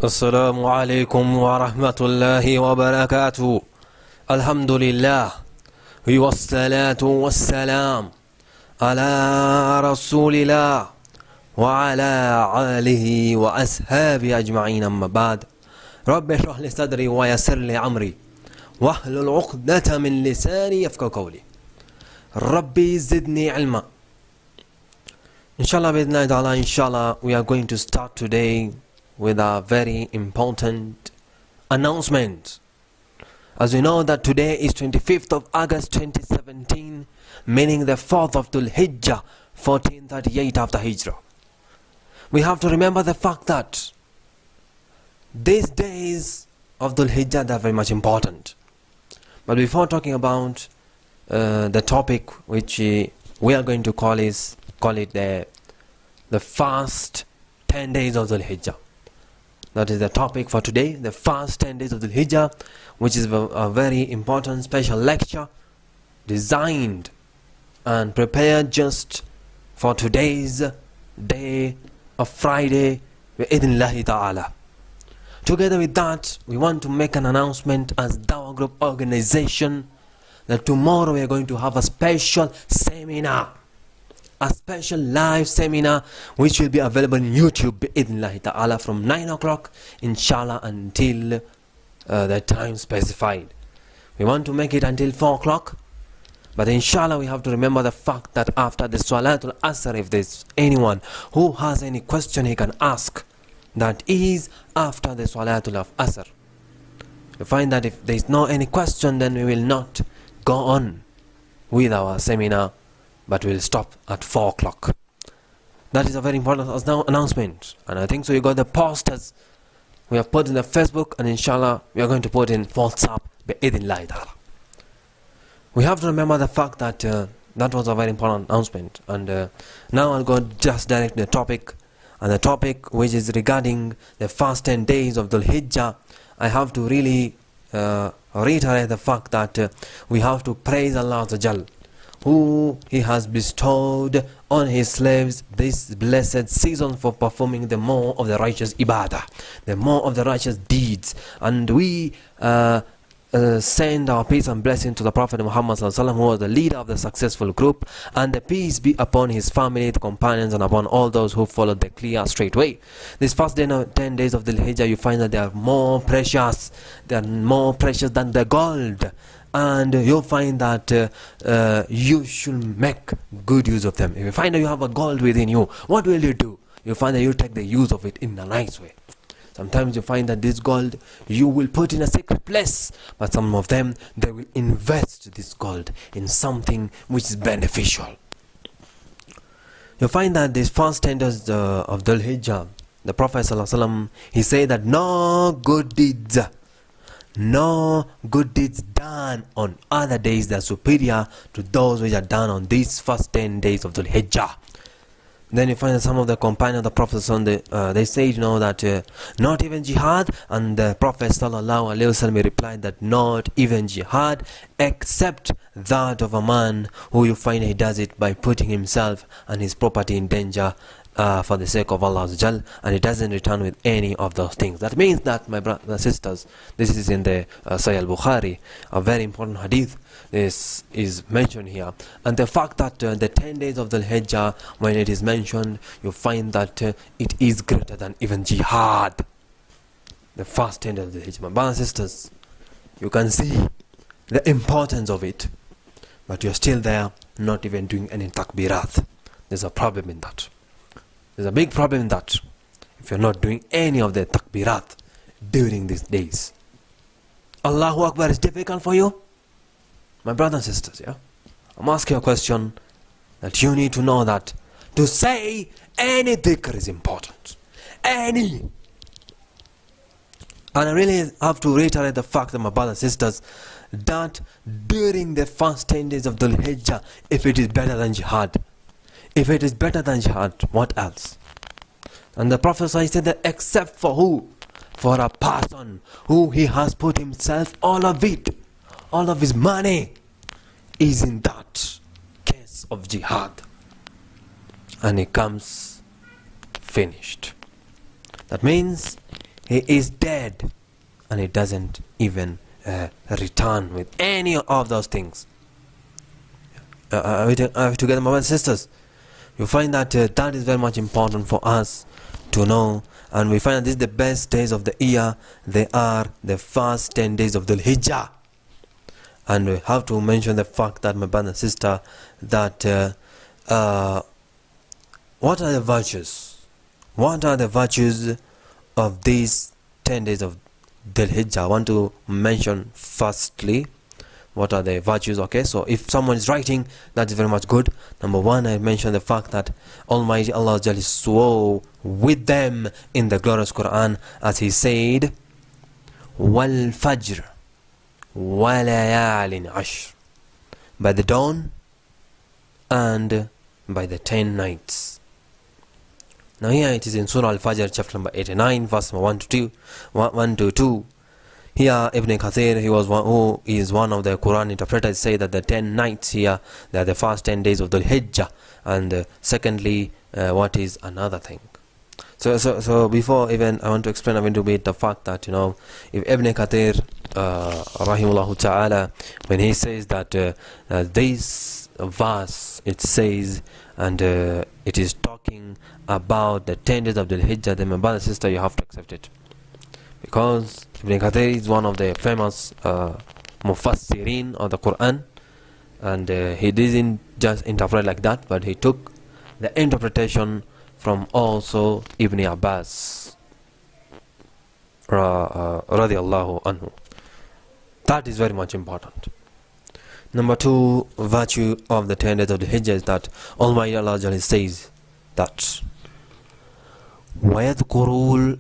Assalamu Alaikum Warahmatullahi Wabarakatuh. Alhamdulillah We Wassalam Ala Rasulillah Wa ala alihi wa ashabi ajma'in amma ba'd. Rabbi shrah li sadri wa yassir li amri wahlul 'uqdatan min lisani yafqahu qawli. Rabbi zidni ilma. Inshallah bidnahi ta'ala, inshallah we are going to start today with a very important announcement. As we know that today is 25th of August 2017, meaning the 4th of Dhul Hijjah 1438 after Hijrah. We have to remember the fact that these days of Dhul Hijjah are very much important. But before talking about the topic which we are going to call it the fast 10 days of Dhul Hijjah. That is the topic for today, the fast 10 days of Dhul Hijjah, which is a very important special lecture designed and prepared just for today's day of Friday, bi'idhnillahi ta'ala. Together with that, we want to make an announcement as Dawah Group organization that tomorrow we are going to have a special seminar, a special live seminar which will be available on YouTube bi'idhnillahi ta'ala from 9 o'clock inshallah until the time specified. We want to make it until 4 o'clock, but inshallah we have to remember the fact that after the Salatul Asr, if there's anyone who has any question he can ask, that is after the Salatul Asr. You find that if there's no any question, then we will not go on with our seminar, but we'll stop at 4 o'clock. That is a very important announcement, and I think so you got the posters we have put in the Facebook, and inshallah we are going to put in WhatsApp bi'idhnillahi ta'ala. We have to remember the fact that that was a very important announcement, and now I'll go just direct to the topic, and the topic which is regarding the fast 10 days of Dhul Hijjah. I have to really reiterate the fact that we have to praise Allah Az Awajal, who He has bestowed on His slaves this blessed season for performing the more of the righteous ibadah, the more of the righteous deeds. And we send our peace and blessing to the Prophet Muhammad ﷺ, who was the leader of the successful group, and the peace be upon his family, the companions, and upon all those who followed the clear straight way. This first 10 days of the Hijjah, you find that they are more precious. They are more precious than the gold. And you'll find that you should make good use of them. If you find that you have a gold within you, what will you do? You find that you take the use of it in a nice way. Sometimes you find that this gold you will put in a secret place, but some of them, they will invest this gold in something which is beneficial. You find that this first 10 days of Dhul Hijjah, the Prophet ﷺ, he said that no good deeds done on other days that are superior to those which are done on these first 10 days of Dhul Hijjah. Then you find that some of the companions of the Prophet they say, that not even jihad, and the Prophet ﷺ replied that not even jihad, except that of a man who you find he does it by putting himself and his property in danger for the sake of Allah Az Awajal, and he doesn't return with any of those things. That means that, my brothers and sisters, this is in the Sahih al-Bukhari, a very important hadith. This is mentioned here, and the fact that the 10 days of the Hijjah, when it is mentioned, you find that it is greater than even jihad. The first 10 days of the Hijjah, my brothers and sisters, you can see the importance of it, but you're still there not even doing any takbirat. There's a problem in that. There's a big problem in that. If you're not doing any of the takbirat during these days, Allahu Akbar is difficult for you, my brothers and sisters. Yeah, I'm asking a question that you need to know, that to say any dhikr is important. Any. And I really have to reiterate the fact that, my brothers and sisters, that during the first 10 days of Dhul Hijjah, if it is better than jihad, what else? And the Prophet said that except for who? For a person who he has put himself, all of it, all of his money is in that case of jihad, and he comes finished. That means he is dead, and he doesn't even return with any of those things. Are we together, my brothers and sisters? You find that that is very much important for us to know, and we find that this is the best days of the year. They are the first 10 days of Dhul Hijjah. And we have to mention the fact that, my brother and sister, that what are the virtues? What are the virtues of these 10 days of Dhul Hijjah? I want to mention firstly what are the virtues. Okay, so if someone is writing, that is very much good. Number one, I mentioned the fact that Almighty Allah Az Awajal swore with them in the glorious Quran, as He said, Wal Fajr Walayalin Ashr, by the dawn and by the 10 nights. Now here it is in Surah Al-Fajr, chapter number 89, verse number 1 to 2. Here Ibn Kathir, who is one of the Quran interpreters, say that the 10 nights here, they are the first 10 days of Dhul Hijjah. And secondly, what is another thing? So before even I want to explain a little bit the fact that, if Ibn Kathir rahimullah ta'ala, when he says that this verse, it says, and it is talking about the 10 days of Dhul Hijjah, then my brother and sister, you have to accept it, because Ibn Kathir is one of the famous mufassirin of the Quran, and he didn't just interpret like that, but he took the interpretation from also Ibn Abbas radiallahu anhu. That is very much important. Number two virtue of the 10 days of the Hijjah is that Almighty Allah says that وَيَذْكُرُوا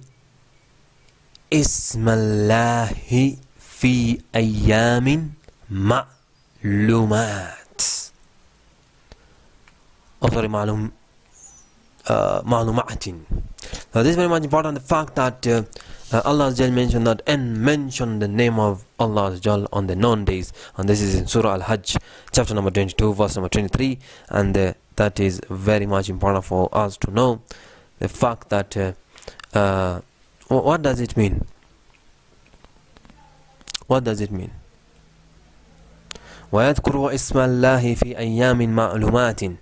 اسم الله في أيام معلومات. معلومات. Now this is very much important, the fact that Allah mentioned that, and mentioned the name of Allah on the known days, and this is in Surah Al-Hajj, chapter number 22, verse number 23, and that is very much important for us to know the fact that what does it mean? What does it mean? وَيَذْكُرُوا اسْمَ اللَّهِ فِي أَيَّامٍ مَعْلُومَاتٍ.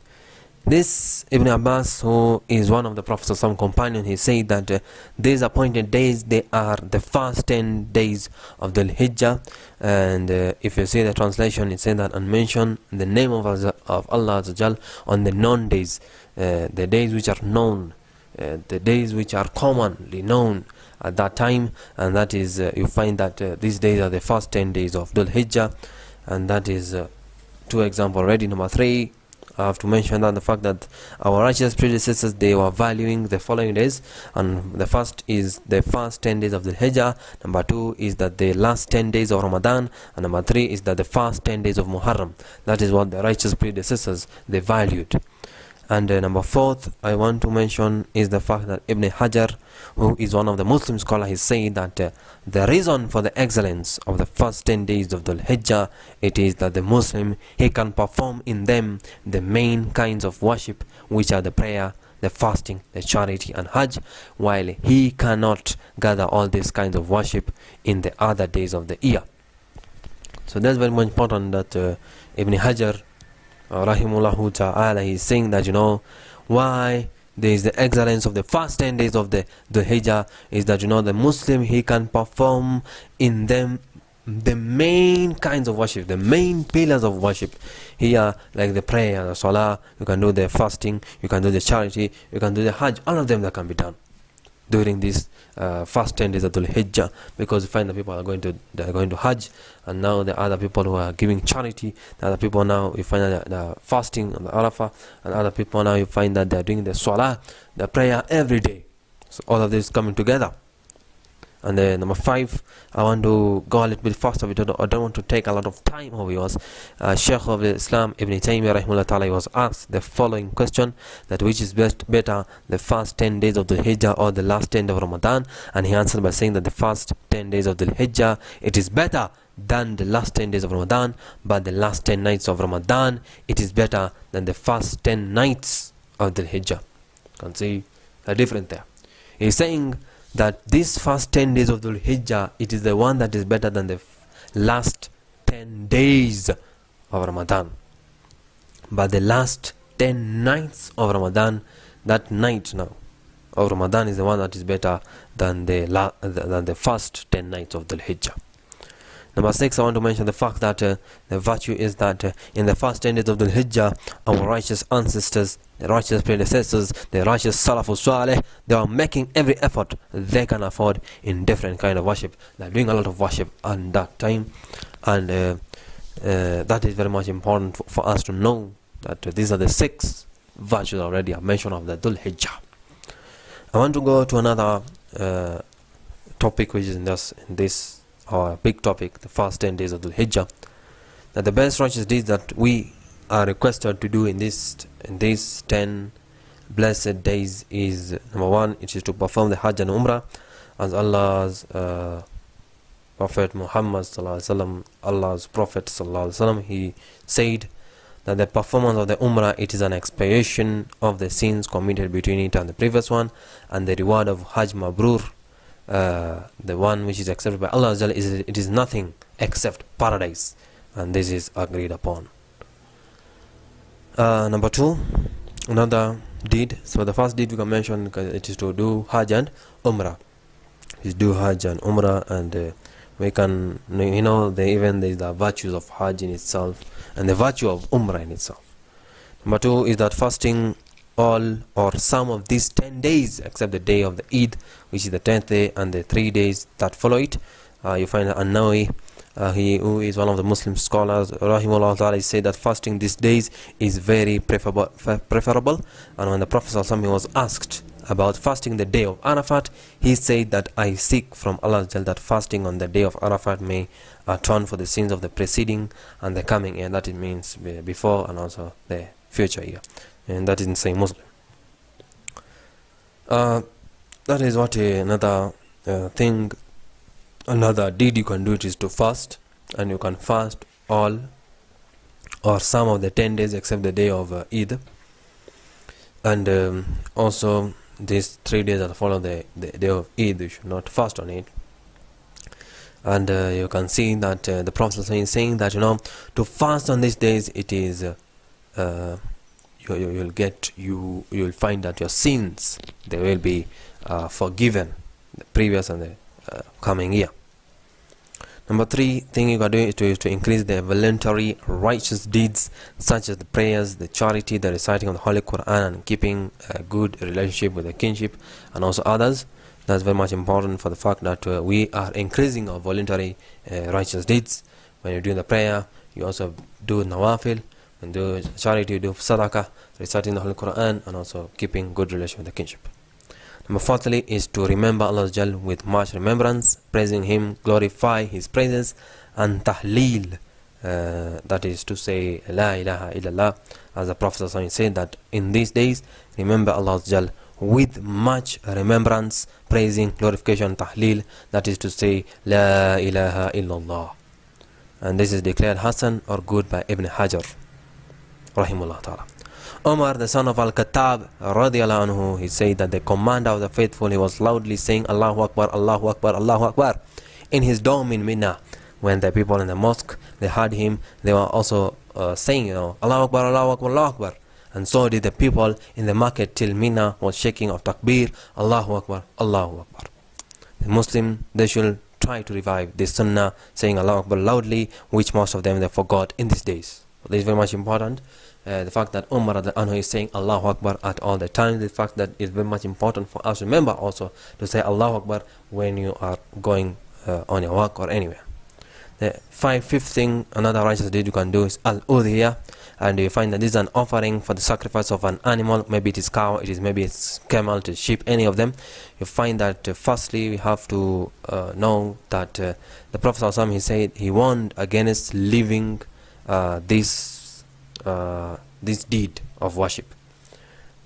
This Ibn Abbas, who is one of the Prophet's of some companion, he said that these appointed days, they are the first 10 days of the Hijjah. And if you see the translation, it says that, and mention the name of Allah Az Awajal on the known days, the days which are known, the days which are commonly known at that time. And that is, you find that these days are the first 10 days of Dhul Hijjah, and that is two examples already. Number three, I have to mention that the fact that our righteous predecessors, they were valuing the following days, and the first is the first 10 days of the Hijjah, number two is that the last 10 days of Ramadan, and number three is that the first 10 days of Muharram. That is what the righteous predecessors, they valued. And number fourth, I want to mention is the fact that Ibn Hajar, who is one of the Muslim scholars, is saying that the reason for the excellence of the first 10 days of Dhul Hijjah, it is that the Muslim, he can perform in them the main kinds of worship, which are the prayer, the fasting, the charity and Hajj, while he cannot gather all these kinds of worship in the other days of the year. So that's very much important that Ibn Hajar rahimullahu ta'ala, he's saying that, why there is the excellence of the first 10 days of the Hijjah is that, the Muslim, he can perform in them the main kinds of worship, the main pillars of worship here, like the prayer, the salah, you can do the fasting, you can do the charity, you can do the Hajj, all of them that can be done during these first 10 days of Dhul Hijjah, because you find that people are going to Hajj, and now the other people who are giving charity, the other people now you find that they're fasting on the Arafah, and other people now you find that they're doing the salah, the prayer every day. So all of this coming together. And then number five, I want to go a little bit faster. I don't want to take a lot of time over yours. Shaykh of Islam Ibn Taymiyyah rahimahullah ta'ala was asked the following question, that which is better, the first 10 days of the Hijjah or the last 10 of Ramadan? And he answered by saying that the first 10 days of the Hijjah, it is better than the last 10 days of Ramadan, but the last 10 nights of Ramadan, it is better than the first 10 nights of the Hijjah. You can see the difference there. He's saying that this first 10 days of Dhul Hijjah, it is the one that is better than the last 10 days of Ramadan. But the last 10 nights of Ramadan, that night now of Ramadan is the one that is better than the first 10 nights of Dhul Hijjah. Number 6, I want to mention the fact that the virtue is that in the first 10 days of Dhul Hijjah, our righteous ancestors, the righteous predecessors, the righteous Salafus Saleh, they are making every effort they can afford in different kind of worship. They are doing a lot of worship at that time, and that is very much important for us to know that these are the 6 virtues already I mentioned of the Dhul Hijjah. I want to go to another topic, which is in this our big topic, the first 10 days of Dhul Hijjah. That the best righteous deeds that we are requested to do in these 10 blessed days is, number 1, it is to perform the Hajj and Umrah, as Allah's Prophet Muhammad sallallahu alaihi wasallam, Allah's Prophet sallallahu alaihi wasallam, he said that the performance of the Umrah, it is an expiation of the sins committed between it and the previous one, and the reward of Hajj Mabrur, the one which is accepted by Allah Az Awajal, it is nothing except paradise, and this is agreed upon. Number 2, another deed. So the first deed we can mention, it is to do Hajj and Umrah. Is do Hajj and Umrah, and we can, even there is the virtues of Hajj in itself and the virtue of Umrah in itself. Number 2 is that fasting all or some of these 10 days except the day of the Eid, which is the 10th day, and the 3 days that follow it. You find that An-Nawawi, he who is one of the Muslim scholars, Rahimahullah, said that fasting these days is very preferable. And when the Prophet ﷺ was asked about fasting the day of Arafat, he said that I seek from Allah that fasting on the day of Arafat may atone for the sins of the preceding and the coming year. That it means before and also the future year, and that is in Sahih Muslim. That is what another thing, another deed you can do, it is to fast, and you can fast all or some of the 10 days except the day of Eid, and also these 3 days that follow the day of Eid, you should not fast on it. And you can see that the Prophet is saying that to fast on these days, it is you'll find that your sins, they will be forgiven, the previous and the coming year. Number 3 thing you can do is to increase the voluntary righteous deeds, such as the prayers, the charity, the reciting of the Holy Quran, and keeping a good relationship with the kinship and also others. That's very much important for the fact that we are increasing our voluntary righteous deeds. When you do the prayer, you also do nawafil, and do charity, you do sadaqah, reciting the Holy Quran, and also keeping good relation with the kinship. Number 4 is to remember Allah Az Awajal with much remembrance, praising Him, glorify His praises, and tahleel, that is to say La ilaha illallah, as the Prophet said that in these days remember Allah Az Awajal with much remembrance, praising, glorification, tahleel, that is to say La ilaha illallah. And this is declared Hasan or good by Ibn Hajar rahimahullah ta'ala. Umar, the son of Al-Khattab radiallahu anhu, he said that the commander of the faithful, he was loudly saying Allahu Akbar, Allahu Akbar, Allahu Akbar in his dome in Mina. When the people in the mosque, they heard him, they were also saying, Allahu Akbar, Allahu Akbar, Allahu Akbar. And so did the people in the market till Mina was shaking of takbir, Allahu Akbar, Allahu Akbar. The Muslim, they should try to revive this sunnah, saying Allahu Akbar loudly, which most of them they forgot in these days. So this is very much important. The fact that Umar anhu is saying Allahu Akbar at all the time, the fact that it's very much important for us to remember also to say Allahu Akbar when you are going on your walk or anywhere. The fifth thing, another righteous deed you can do is AL-UDHIYYAH, and you find that this is an offering for the sacrifice of an animal, maybe it is cow, maybe it's camel, it is sheep, any of them. You find that firstly we have to know that the Prophet ﷺ, he said he warned against leaving this deed of worship.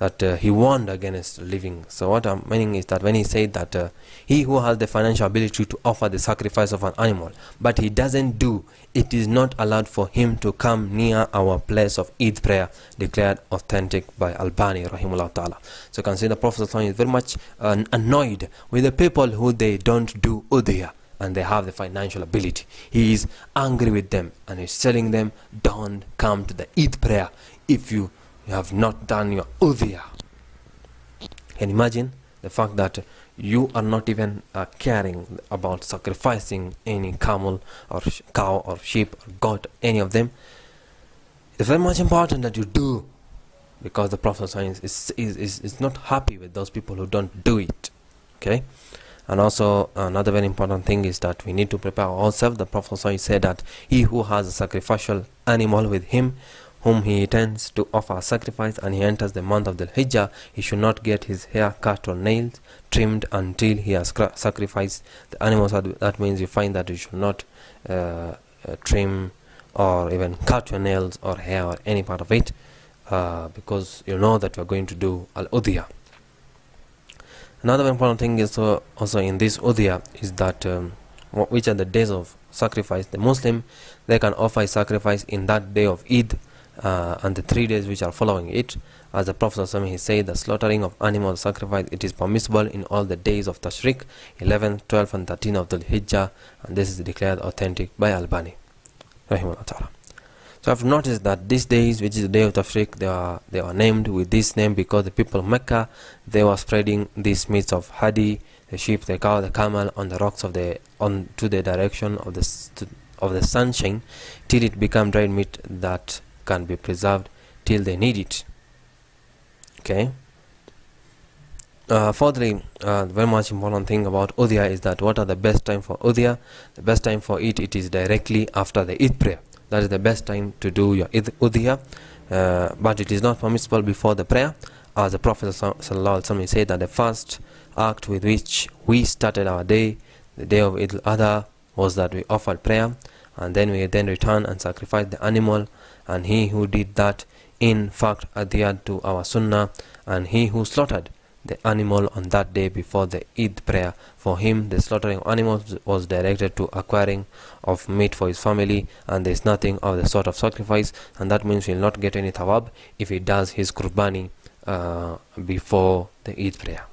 that he warned against living. So what I'm meaning is that when he said that he who has the financial ability to offer the sacrifice of an animal, but he doesn't do, it is not allowed for him to come near our place of Eid prayer, declared authentic by Albani rahimahullah ta'ala. So you can see the Prophet is very much annoyed with the people who they don't do udhiyah and they have the financial ability. He is angry with them and he's telling them, don't come to the Eid prayer if you have not done your udhiyah. Can you imagine the fact that you are not even caring about sacrificing any camel or cow or sheep or goat, any of them? It's very much important that you do, because the Prophet is not happy with those people who don't do it. Okay. And also another very important thing is that we need to prepare ourselves. The Prophet said that he who has a sacrificial animal with him, whom he intends to offer a sacrifice, and he enters the month of Dhul Hijjah, he should not get his hair cut or nails trimmed until he has sacrificed the animals. That means you find that you should not trim or even cut your nails or hair or any part of it, because you know that you are going to do al-udhiyah. Another important thing is also in this udhiyah is that which are the days of sacrifice. The Muslim, they can offer a sacrifice in that day of Eid and the 3 days which are following it. As the Prophet he said, the slaughtering of animal sacrifice, it is permissible in all the days of Tashriq, 11th, 12th and 13th of Dhul Hijjah, and this is declared authentic by Albani rahimahullah ta'ala. So I've noticed that these days, which is the day of Tashriq, they are named with this name because the people of Mecca, they were spreading these meats of hadi, the sheep, the cow, the camel, on the rocks of to the direction of the sunshine, till it become dried meat that can be preserved till they need it. Okay. Fourthly, very much important thing about udhiyah is that what are the best time for udhiyah? The best time for it is directly after the Eid prayer. That is the best time to do your udhiyah, but it is not permissible before the prayer, as the Prophet ﷺ said that the first act with which we started our day, the day of Eid al-Adha, was that we offered prayer, and then we returned and sacrificed the animal, and he who did that in fact adhered to our sunnah, and he who slaughtered the animal on that day before the Eid prayer, for him the slaughtering of animals was directed to acquiring of meat for his family, and there is nothing of the sort of sacrifice, and that means he will not get any thawab if he does his qurbani before the Eid prayer.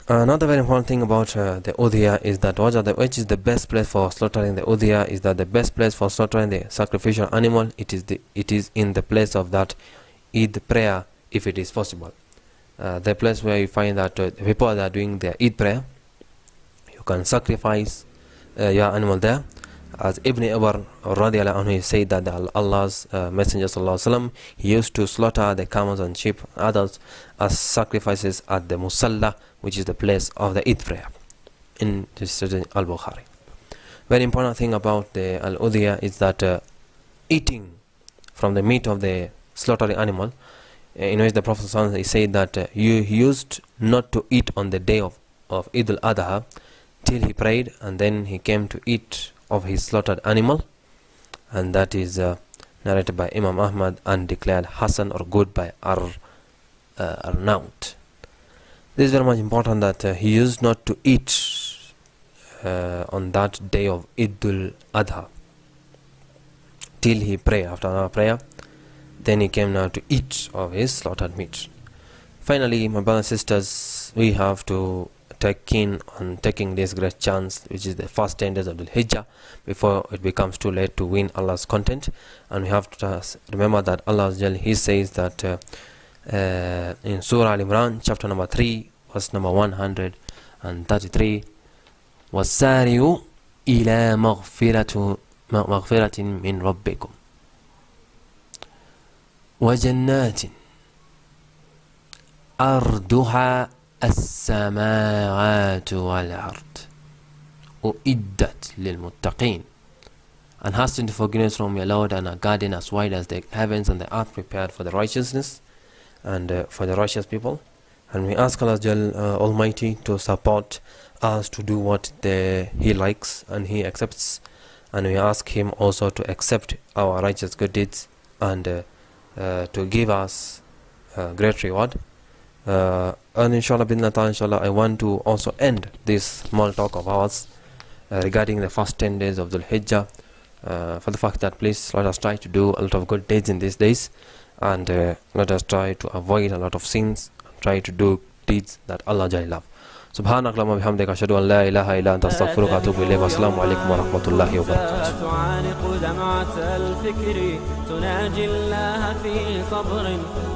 Another very important thing about the udhiyah is that which is the best place for slaughtering the udhiyah is that the best place for slaughtering the sacrificial animal, it is in the place of that Eid prayer, if it is possible. The place where you find that the people that are doing their Eid prayer, you can sacrifice your animal there. As Ibn Umar radiallahu anhu said that Allah's Messenger sallallahu alaihi wasallam, he used to slaughter the camels and sheep and others as sacrifices at the Musalla, which is the place of the Eid prayer, in this Al-Bukhari. Very important thing about the al-udhiyah is that eating from the meat of the slaughtering animal, in which the Prophet he said that he used not to eat on the day of Eid al-Adha till he prayed, and then he came to eat of his slaughtered animal, and that is narrated by Imam Ahmad and declared Hasan or good by Arnaut. This is very much important that he used not to eat on that day of Eid al-Adha till he prayed. After our prayer, then he came now to eat of his slaughtered meat. Finally, my brothers and sisters, we have to take keen on taking this great chance, which is the first 10 days of Dhul Hijjah, before it becomes too late to win Allah's content. And we have to remember that Allah Az Awajal, he says that in Surah Al-Imran, chapter number 3, verse number 133, وَالسَّارِعُ إِلَى مَغْفِرَةٍ مِّن رَبِّكُمْ وَجَنَّاتٍ أَرْضُهَا السَّمَاوَاتُ وَالْأَرْضُ أُعِدَّتْ لِلْمُتَّقِينَ, and hasten to forgiveness from your Lord, and a garden as wide as the heavens and the earth prepared for the righteousness and for the righteous people. And we ask Allah Almighty to support us to do what He likes and He accepts, and we ask Him also to accept our righteous good deeds and to give us great reward. And inshallah, inshallah, I want to also end this small talk of ours regarding the first 10 days of Dhul Hijjah, for the fact that please let us try to do a lot of good deeds in these days, and let us try to avoid a lot of sins, try to do deeds that Allah loves. سبحانك اللهم وبحمدك أشهد أن لا إله إلا أنت أستغفرك وأتوب إليك والسلام عليكم ورحمة الله وبركاته. تعانق دمعة الفكر تناجي الله في صبر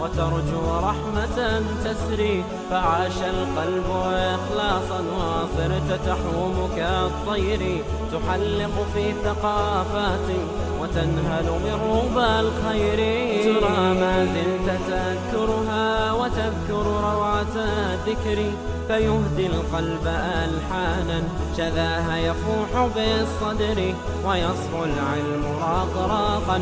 وترجو رحمة تسري فعاش القلب إخلاصا وصرت تحوم كالطير تحلق في ثقافات وتنهل من ربى الخير ترى ما زلت تذكرها وتذكر روعة الذكر فيهدي القلب ألحانا شذاها يفوح بالصدر ويصفو العلم راقراقا